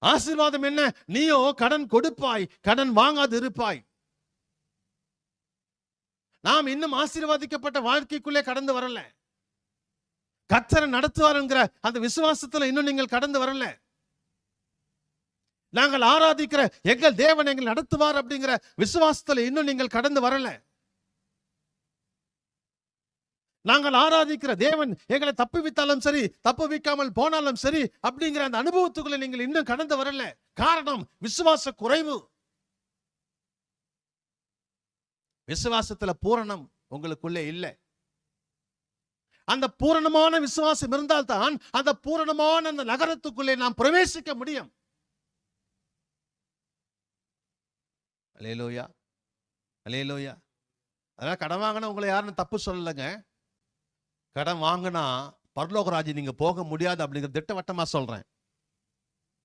ஆசீர்வாதம் என்ன? நீயோ கடன் கொடுப்பாய், கடன் வாங்காது இருப்பாய். நாம் இன்னும் ஆசீர்வாதிக்கப்பட்ட வாழ்க்கைக்குள்ளே கடந்து வரல. கர்த்தர் நடத்துவார் என்கிற அந்த விசுவாசத்துல இன்னும் நீங்கள் கடந்து வரல. நாங்கள் ஆராதிக்கிற எங்கள் தேவன் எங்களை நடத்துவார் அப்படிங்கிற விசுவாசத்துல இன்னும் நீங்கள் கடந்து வரல. நாங்கள் ஆராதிக்கிற தேவன் எங்களை தப்புவித்தாலும் சரி, தப்புவிக்காமல் போனாலும் சரி அப்படிங்கிற அந்த அனுபவத்துக்குள்ள நீங்கள் இன்னும் கடந்து வரல. காரணம் விசுவாச குறைவு. விசுவாசத்துல பூரணம் உங்களுக்குள்ளே இல்லை. அந்த பூரணமான விசுவாசம் இருந்தால்தான் அந்த பூரணமான அந்த நகரத்துக்குள்ளே நாம் பிரவேசிக்க முடியும். அல்லேலூயா, அல்லேலூயா. அதனால கடன் வாங்கினா உங்களை யாருன்னு தப்பு சொல்லலைங்க. கடன் வாங்கினா பரலோக ராஜ்யம் நீங்க போக முடியாது அப்படிங்கிற திட்டவட்டமா சொல்றேன்.